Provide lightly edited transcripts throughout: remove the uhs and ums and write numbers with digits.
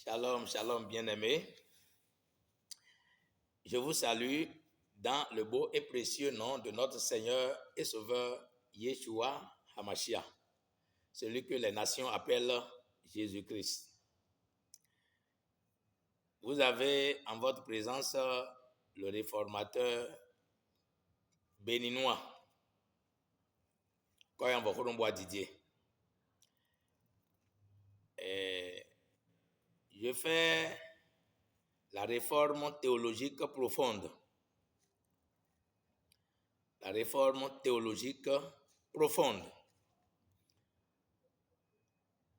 Shalom, shalom, bien-aimés. Je vous salue dans le beau et précieux nom de notre Seigneur et Sauveur Yeshua HaMashiach, celui que les nations appellent Jésus-Christ. Vous avez en votre présence le réformateur béninois, Koyan Bokoromboa Didier. Je fais la réforme théologique profonde. La réforme théologique profonde.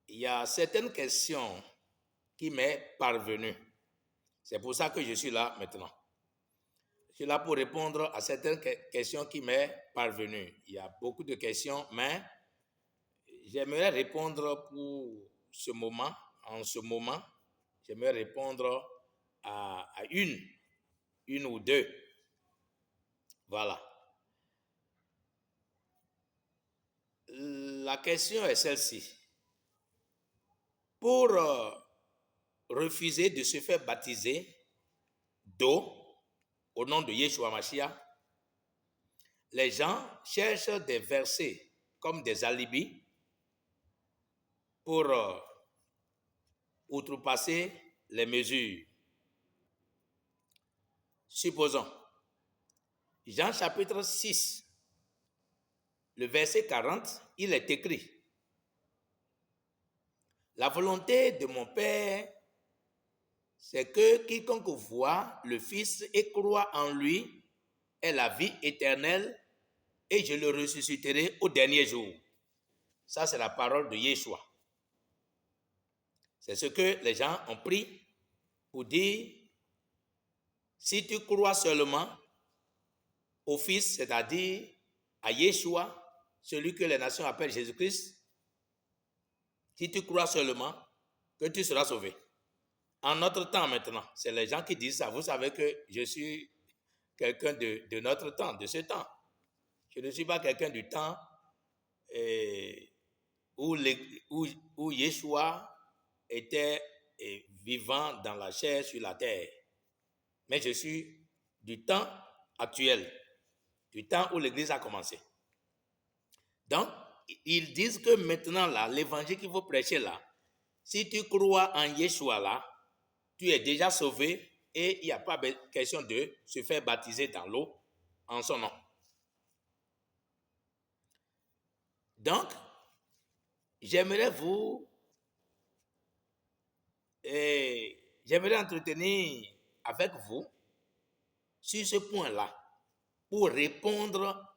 Il y a certaines questions qui m'est parvenues. C'est pour ça que je suis là maintenant. Je suis là pour répondre à certaines questions qui m'est parvenues. Il y a beaucoup de questions, mais j'aimerais répondre pour ce moment. En ce moment, j'aimerais répondre à une ou deux. Voilà. La question est celle-ci. Pour refuser de se faire baptiser d'eau au nom de Yeshua Mashiach, les gens cherchent des versets comme des alibis pour outrepasser les mesures. Supposons, Jean chapitre 6, le verset 40, il est écrit: la volonté de mon Père, c'est que quiconque voit le Fils et croit en lui ait la vie éternelle, et je le ressusciterai au dernier jour. Ça, c'est la parole de Yeshua. C'est ce que les gens ont pris pour dire: si tu crois seulement au Fils, c'est-à-dire à Yeshua, celui que les nations appellent Jésus-Christ, si tu crois seulement, que tu seras sauvé. En notre temps maintenant, c'est les gens qui disent ça. Vous savez que je suis quelqu'un de notre temps, de ce temps. Je ne suis pas quelqu'un du temps où Yeshua était vivant dans la chair sur la terre. Mais je suis du temps actuel, du temps où l'Église a commencé. Donc, ils disent que maintenant, là, l'évangile qu'il faut prêcher là, si tu crois en Yeshua là, tu es déjà sauvé et il n'y a pas question de se faire baptiser dans l'eau en son nom. Donc, j'aimerais entretenir avec vous sur ce point-là pour répondre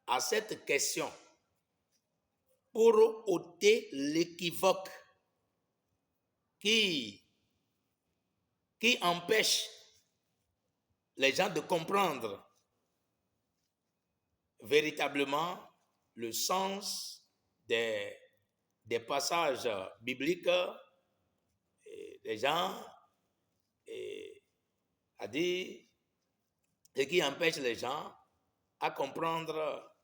à cette question, pour ôter l'équivoque qui empêche les gens de comprendre véritablement le sens des passages bibliques. Les gens, à dire, ce qui empêche les gens à comprendre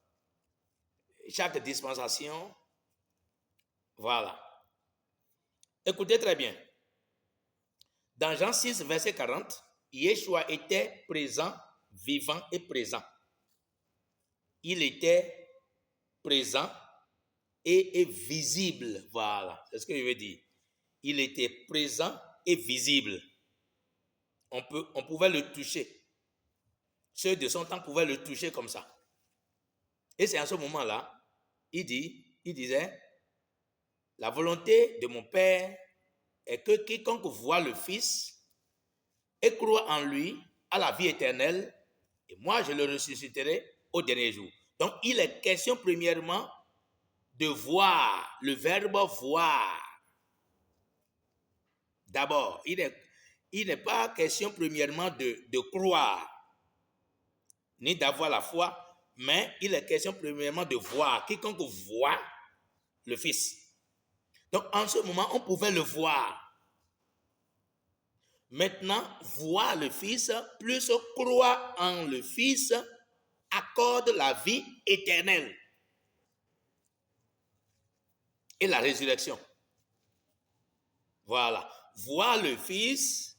chaque dispensation. Voilà. Écoutez très bien. Dans Jean 6, verset 40, Yeshua était présent, vivant et présent. Il était présent et visible. Voilà, c'est ce que je veux dire. Il était présent et visible. On pouvait le toucher. Ceux de son temps pouvaient le toucher comme ça. Et c'est à ce moment-là, il disait, la volonté de mon Père est que quiconque voit le Fils et croit en lui a la vie éternelle, et moi je le ressusciterai au dernier jour. Donc il est question premièrement de voir, le verbe voir. D'abord, il n'est pas question premièrement de croire, ni d'avoir la foi, mais il est question premièrement de voir. Quiconque voit le Fils. Donc en ce moment, on pouvait le voir. Maintenant, voir le Fils, plus croire en le Fils, accorde la vie éternelle et la résurrection. Voilà. voit le Fils,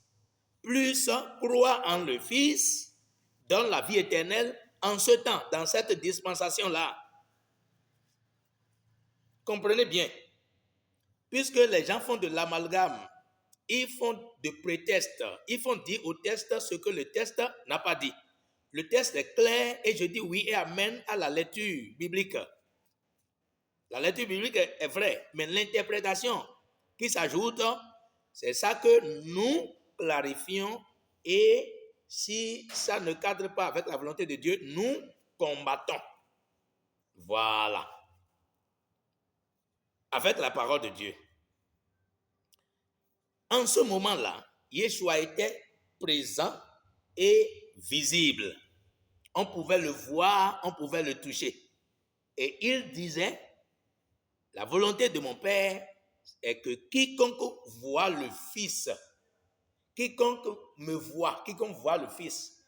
plus croit en le Fils, donne la vie éternelle en ce temps, dans cette dispensation-là. Comprenez bien. Puisque les gens font de l'amalgame, ils font de prétextes, ils font dire au texte ce que le texte n'a pas dit. Le texte est clair et je dis oui et amen à la lecture biblique. La lecture biblique est vraie, mais l'interprétation qui s'ajoute, c'est ça que nous clarifions, et si ça ne cadre pas avec la volonté de Dieu, nous combattons. Voilà. Avec la parole de Dieu. En ce moment-là, Yeshua était présent et visible. On pouvait le voir, on pouvait le toucher. Et il disait, la volonté de mon Père est que quiconque voit le Fils, quiconque me voit, quiconque voit le Fils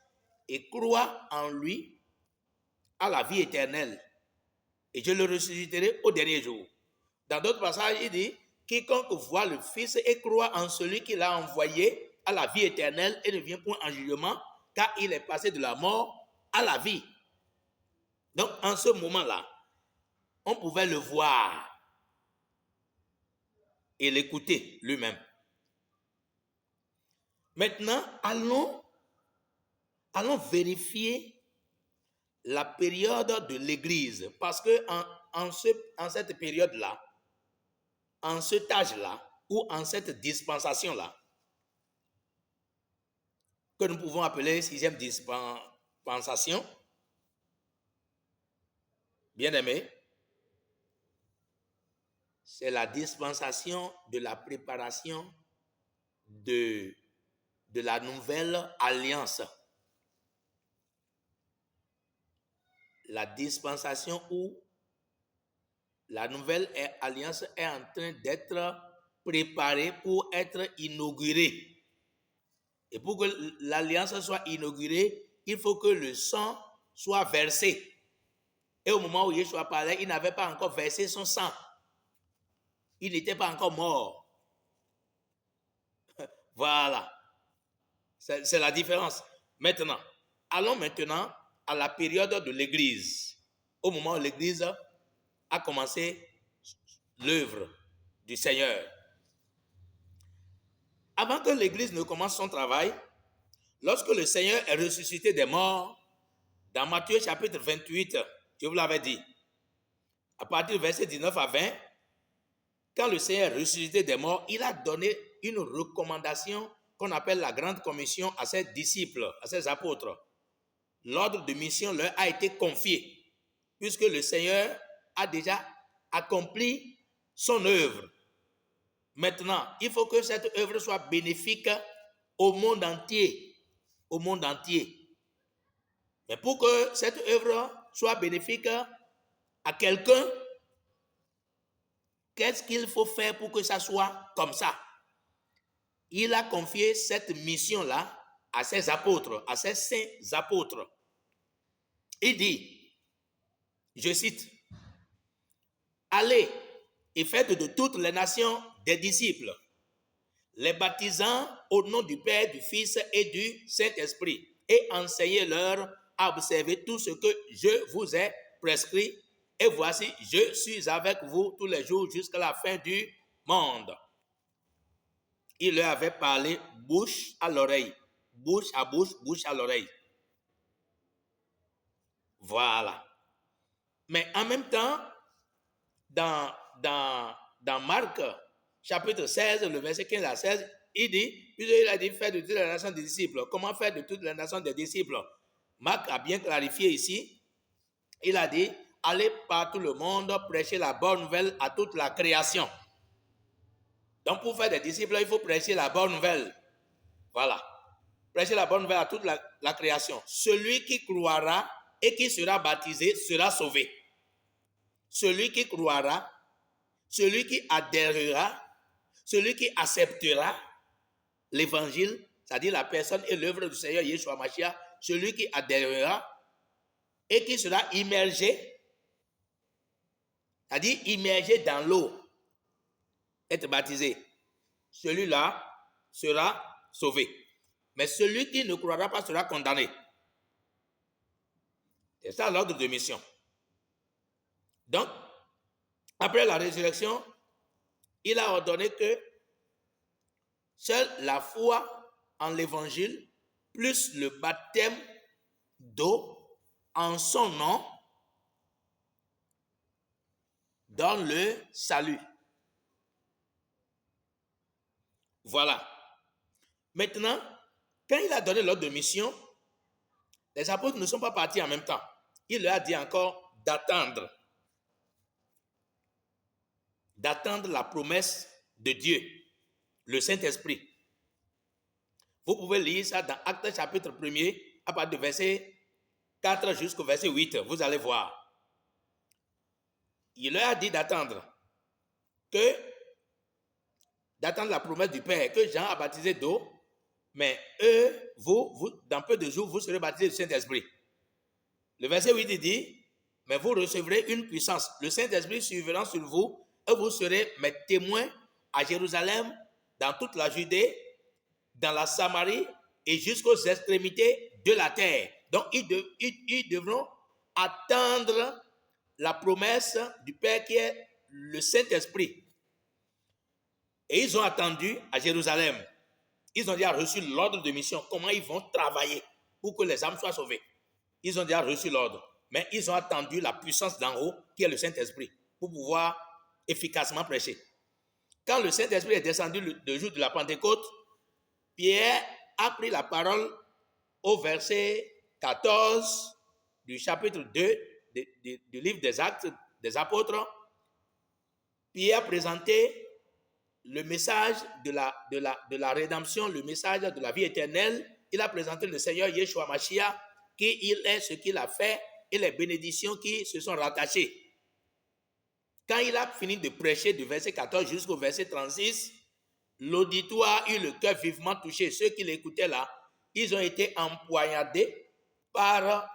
et croit en lui, a la vie éternelle. Et je le ressusciterai au dernier jour. Dans d'autres passages, il dit, quiconque voit le Fils et croit en celui qui l'a envoyé a la vie éternelle et ne vient point en jugement, car il est passé de la mort à la vie. Donc, en ce moment-là, on pouvait le voir et l'écouter lui-même. Maintenant, allons vérifier la période de l'Église, parce que en cette période-là, en cet âge-là, ou en cette dispensation-là, que nous pouvons appeler sixième dispensation, bien-aimés, c'est la dispensation de la préparation de la nouvelle alliance. La dispensation où la nouvelle alliance est en train d'être préparée pour être inaugurée. Et pour que l'alliance soit inaugurée, il faut que le sang soit versé. Et au moment où Yeshua parlait, il n'avait pas encore versé son sang. Il n'était pas encore mort. Voilà. C'est la différence. Maintenant, allons maintenant à la période de l'Église. Au moment où l'Église a commencé l'œuvre du Seigneur. Avant que l'Église ne commence son travail, lorsque le Seigneur est ressuscité des morts, dans Matthieu chapitre 28, je vous l'avais dit, à partir du verset 19 à 20, quand le Seigneur est ressuscité des morts, il a donné une recommandation qu'on appelle la grande commission à ses disciples, à ses apôtres. L'ordre de mission leur a été confié, puisque le Seigneur a déjà accompli son œuvre. Maintenant, il faut que cette œuvre soit bénéfique au monde entier. Au monde entier. Mais pour que cette œuvre soit bénéfique à quelqu'un, qu'est-ce qu'il faut faire pour que ça soit comme ça? Il a confié cette mission-là à ses apôtres, à ses saints apôtres. Il dit, je cite, « Allez et faites de toutes les nations des disciples, les baptisant au nom du Père, du Fils et du Saint-Esprit, et enseignez-leur à observer tout ce que je vous ai prescrit. Et voici, je suis avec vous tous les jours jusqu'à la fin du monde. » Il leur avait parlé bouche à l'oreille, bouche à bouche, bouche à l'oreille. Voilà. Mais en même temps, dans Marc, chapitre 16, le verset 15 à 16, il a dit, faire de toutes les nations des disciples. Comment faire de toutes les nations des disciples? Marc a bien clarifié ici. Il a dit, allez par tout le monde, prêcher la bonne nouvelle à toute la création. Donc, pour faire des disciples, il faut prêcher la bonne nouvelle. Voilà. Prêcher la bonne nouvelle à toute la création. Celui qui croira et qui sera baptisé sera sauvé. Celui qui croira, celui qui adhérera, celui qui acceptera l'évangile, c'est-à-dire la personne et l'œuvre du Seigneur Yeshua Mashiach, celui qui adhérera et qui sera immergé, c'est-à-dire immergé dans l'eau, être baptisé. Celui-là sera sauvé. Mais celui qui ne croira pas sera condamné. C'est ça l'ordre de mission. Donc, après la résurrection, il a ordonné que seule la foi en l'évangile plus le baptême d'eau en son nom donne le salut. Voilà. Maintenant, quand il a donné l'ordre de mission, les apôtres ne sont pas partis en même temps. Il leur a dit encore d'attendre la promesse de Dieu, le Saint-Esprit. Vous pouvez lire ça dans Actes chapitre 1er, à partir du verset 4 jusqu'au verset 8. Vous allez voir. Il leur a dit d'attendre la promesse du Père, que Jean a baptisé d'eau, mais vous, dans peu de jours, vous serez baptisés du Saint-Esprit. Le verset 8 il dit, mais vous recevrez une puissance. Le Saint-Esprit surviendra sur vous et vous serez mes témoins à Jérusalem, dans toute la Judée, dans la Samarie et jusqu'aux extrémités de la terre. Donc, ils devront attendre la promesse du Père qui est le Saint-Esprit. Et ils ont attendu à Jérusalem. Ils ont déjà reçu l'ordre de mission, comment ils vont travailler pour que les âmes soient sauvées. Ils ont déjà reçu l'ordre, mais ils ont attendu la puissance d'en haut, qui est le Saint-Esprit, pour pouvoir efficacement prêcher. Quand le Saint-Esprit est descendu le jour de la Pentecôte, Pierre a pris la parole au verset 14 du chapitre 2 du livre des Actes des Apôtres. Pierre a présenté le message de la rédemption, le message de la vie éternelle. Il a présenté le Seigneur Yeshua Mashiach, qui il est, ce qu'il a fait, et les bénédictions qui se sont rattachées. Quand il a fini de prêcher du verset 14 jusqu'au verset 36, l'auditoire eut le cœur vivement touché. Ceux qui l'écoutaient là, ils ont été empoignardés par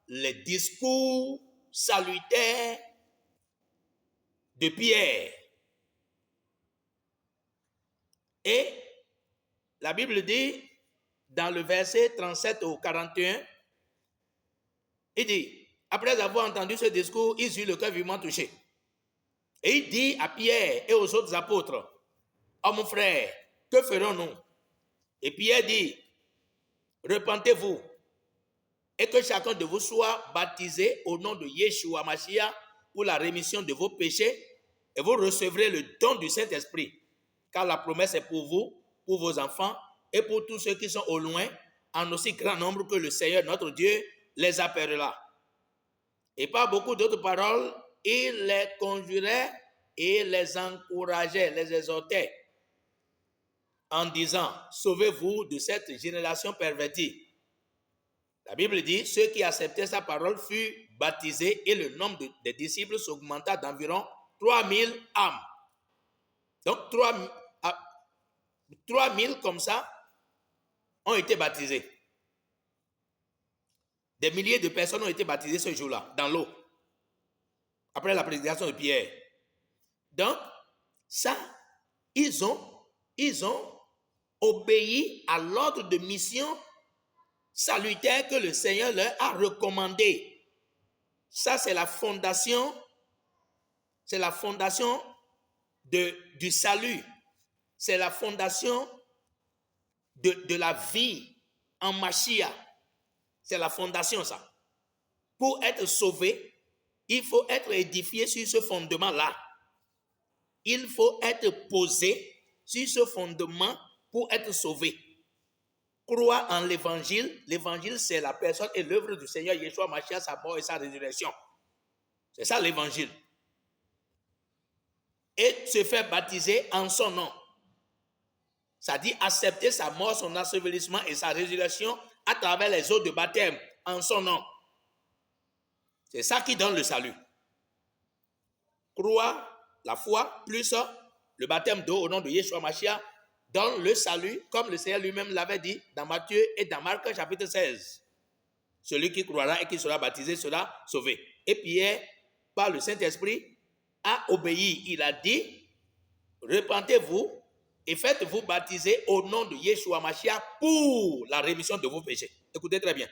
les discours salutaires de Pierre. Et la Bible dit, dans le verset 37 au 41, il dit, après avoir entendu ce discours, ils eurent le cœur vivement touché. Et il dit à Pierre et aux autres apôtres, oh mon frère, que ferons-nous? Et Pierre dit, repentez-vous et que chacun de vous soit baptisé au nom de Yeshua Mashiach pour la rémission de vos péchés et vous recevrez le don du Saint-Esprit. Car la promesse est pour vous, pour vos enfants et pour tous ceux qui sont au loin, en aussi grand nombre que le Seigneur notre Dieu les appellera. Et par beaucoup d'autres paroles, il les conjurait et les encourageait, les exhortait en disant, sauvez-vous de cette génération pervertie. La Bible dit, ceux qui acceptaient sa parole furent baptisés et le nombre des disciples s'augmenta d'environ 3000 âmes. Donc 3000 comme ça ont été baptisés. Des milliers de personnes ont été baptisées ce jour-là, dans l'eau, après la prédication de Pierre. Donc, ça, ils ont obéi à l'ordre de mission salutaire que le Seigneur leur a recommandé. Ça, c'est la fondation du salut. C'est la fondation de la vie en Mashiach. C'est la fondation, ça. Pour être sauvé, il faut être édifié sur ce fondement-là. Il faut être posé sur ce fondement pour être sauvé. Croire en l'évangile. L'évangile, c'est la personne et l'œuvre du Seigneur Yeshua Mashiach, sa mort et sa résurrection. C'est ça l'évangile. Et se faire baptiser en son nom. Ça dit accepter sa mort, son ensevelissement et sa résurrection à travers les eaux de baptême en son nom. C'est ça qui donne le salut. Croire, la foi, plus le baptême d'eau au nom de Yeshua Mashiach donne le salut, comme le Seigneur lui-même l'avait dit dans Matthieu et dans Marc chapitre 16. Celui qui croira et qui sera baptisé sera sauvé. Et Pierre, par le Saint-Esprit, a obéi. Il a dit, repentez-vous et faites-vous baptiser au nom de Yeshua Mashiach pour la rémission de vos péchés. Écoutez très bien.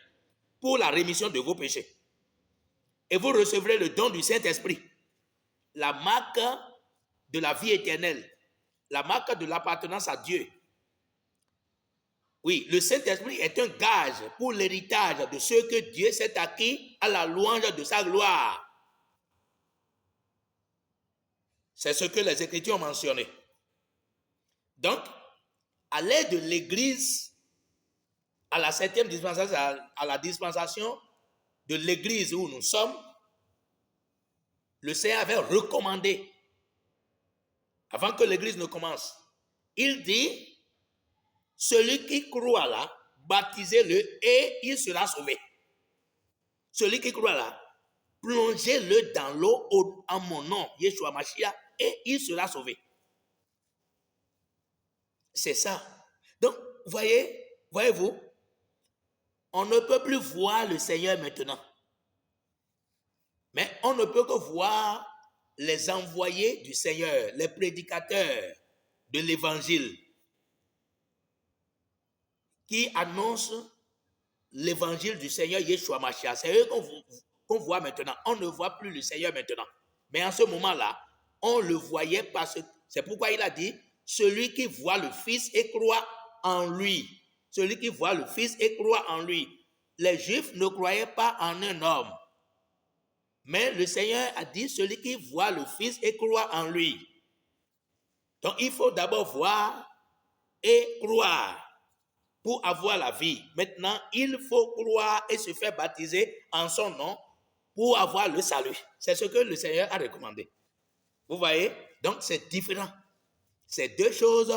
Pour la rémission de vos péchés. Et vous recevrez le don du Saint-Esprit, la marque de la vie éternelle, la marque de l'appartenance à Dieu. Oui, le Saint-Esprit est un gage pour l'héritage de ceux que Dieu s'est acquis à la louange de sa gloire. C'est ce que les Écritures ont mentionné. Donc, à l'aide de l'Église, à la 7e dispensation, à la dispensation de l'Église où nous sommes, le Seigneur avait recommandé, avant que l'Église ne commence, il dit, celui qui croit là, baptisez-le et il sera sauvé. Celui qui croit là, plongez-le dans l'eau en mon nom, Yeshua Mashiach, et il sera sauvé. C'est ça. Donc, voyez-vous, on ne peut plus voir le Seigneur maintenant. Mais on ne peut que voir les envoyés du Seigneur, les prédicateurs de l'évangile qui annoncent l'évangile du Seigneur Yeshua Mashiach. C'est eux qu'on voit maintenant. On ne voit plus le Seigneur maintenant. Mais en ce moment-là, on le voyait parce que c'est pourquoi il a dit, celui qui voit le Fils et croit en lui. Celui qui voit le Fils et croit en lui. Les Juifs ne croyaient pas en un homme. Mais le Seigneur a dit, celui qui voit le Fils et croit en lui. Donc il faut d'abord voir et croire pour avoir la vie. Maintenant, il faut croire et se faire baptiser en son nom pour avoir le salut. C'est ce que le Seigneur a recommandé. Vous voyez? Donc c'est différent. C'est deux choses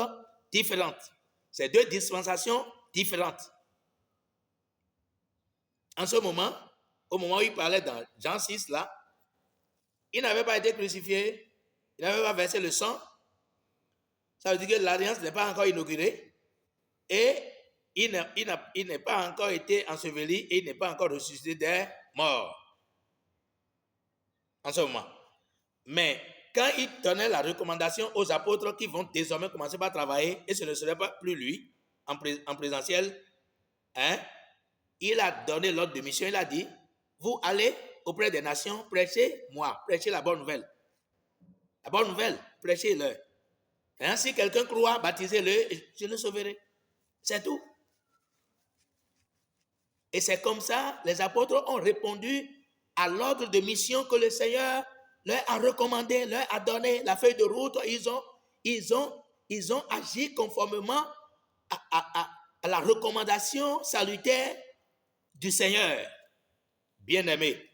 différentes. C'est deux dispensations différentes. En ce moment, au moment où il parlait dans Jean 6, là, il n'avait pas été crucifié, il n'avait pas versé le sang. Ça veut dire que l'alliance n'est pas encore inaugurée et il n'est pas encore été enseveli et il n'est pas encore ressuscité des morts. En ce moment. Mais quand il donnait la recommandation aux apôtres qui vont désormais commencer par travailler, et ce ne serait pas plus lui en présentiel, il a donné l'ordre de mission, il a dit, vous allez auprès des nations, prêchez-moi, prêchez la bonne nouvelle. La bonne nouvelle, prêchez-le. Et si quelqu'un croit, baptisez-le, je le sauverai. C'est tout. Et c'est comme ça, les apôtres ont répondu à l'ordre de mission que le Seigneur leur a recommandé, leur a donné la feuille de route. Ils ont agi conformément à la recommandation salutaire du Seigneur. Bien-aimés,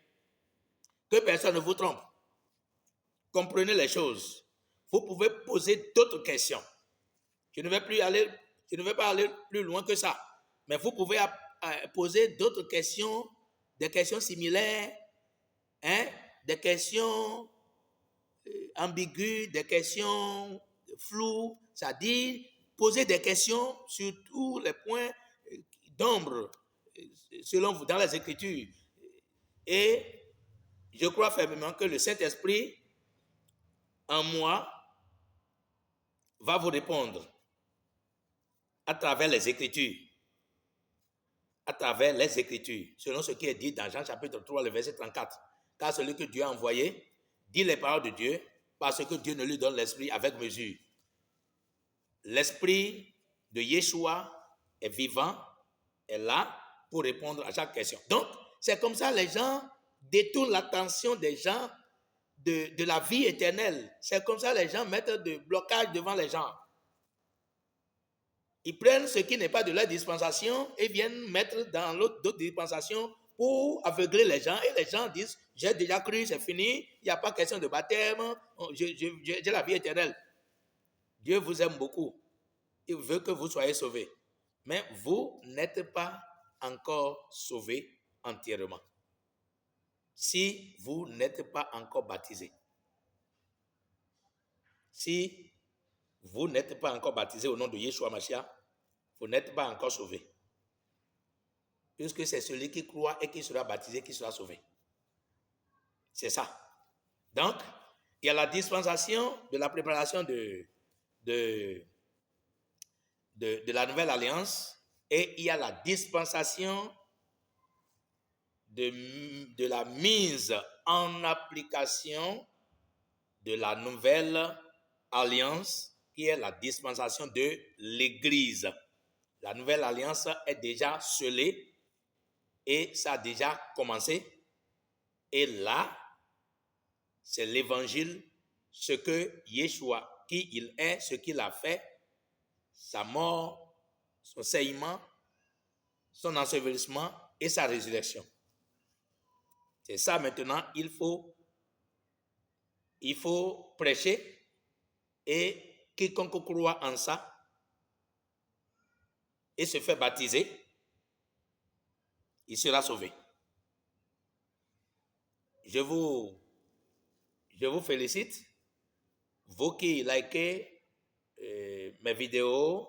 que personne ne vous trompe. Comprenez les choses. Vous pouvez poser d'autres questions. Je ne vais pas aller plus loin que ça. Mais vous pouvez poser d'autres questions, des questions similaires, des questions ambiguës, des questions floues, c'est-à-dire poser des questions sur tous les points d'ombre, selon vous, dans les Écritures. Et je crois fermement que le Saint-Esprit, en moi, va vous répondre à travers les Écritures. À travers les Écritures, selon ce qui est dit dans Jean chapitre 3, le verset 34. Car celui que Dieu a envoyé dit les paroles de Dieu, parce que Dieu ne lui donne l'esprit avec mesure. L'esprit de Yeshua est vivant, est là pour répondre à chaque question. Donc, c'est comme ça les gens détournent l'attention des gens de la vie éternelle. C'est comme ça les gens mettent des blocages devant les gens. Ils prennent ce qui n'est pas de leur dispensation et viennent mettre dans d'autres dispensations pour aveugler les gens. Et les gens disent, j'ai déjà cru, c'est fini, il n'y a pas question de baptême, j'ai la vie éternelle. Dieu vous aime beaucoup. Il veut que vous soyez sauvés. Mais vous n'êtes pas encore sauvés entièrement. Si vous n'êtes pas encore baptisés. Si vous n'êtes pas encore baptisé au nom de Yeshua Mashiach, vous n'êtes pas encore sauvé. Puisque c'est celui qui croit et qui sera baptisé qui sera sauvé. C'est ça. Donc, il y a la dispensation de la préparation de de la nouvelle alliance et il y a la dispensation de la mise en application de la nouvelle alliance qui est la dispensation de l'Église. La nouvelle alliance est déjà scellée et ça a déjà commencé. Et là, c'est l'évangile, ce que Yeshua, qui il est, ce qu'il a fait, sa mort, son saignement, son ensevelissement et sa résurrection. C'est ça maintenant, il faut prêcher et quiconque croit en ça et se fait baptiser, il sera sauvé. Je vous félicite, vous qui likez mes vidéos,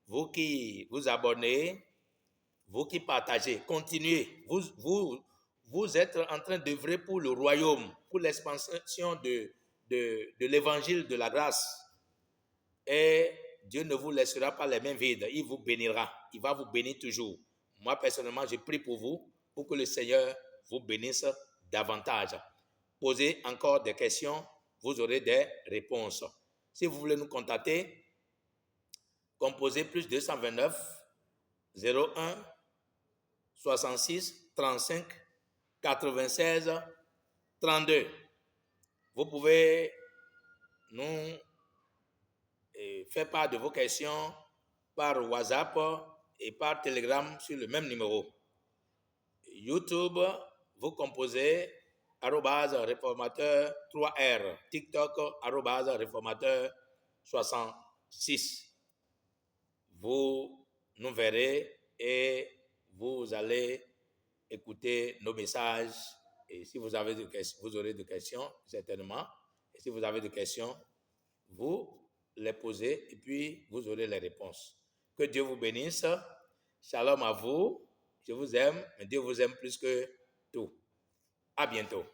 vous qui vous abonnez, vous qui partagez, continuez. Vous êtes en train d'œuvrer pour le royaume, pour l'expansion de l'évangile de la grâce. Et Dieu ne vous laissera pas les mains vides, il vous bénira, il va vous bénir toujours. Moi, personnellement, je prie pour vous, pour que le Seigneur vous bénisse davantage. Posez encore des questions, vous aurez des réponses. Si vous voulez nous contacter, composez plus 229 01 66 35 96 32. Vous pouvez nous faire part de vos questions par WhatsApp et par Telegram sur le même numéro. YouTube, vous composez @réformateur 3R. TikTok, @réformateur 66. Vous nous verrez et vous allez écouter nos messages. Et si vous avez des questions, vous aurez des questions, certainement. Et si vous avez des questions, vous les posez et puis vous aurez les réponses. Que Dieu vous bénisse. Shalom à vous. Je vous aime, mais Dieu vous aime plus que tout. À bientôt.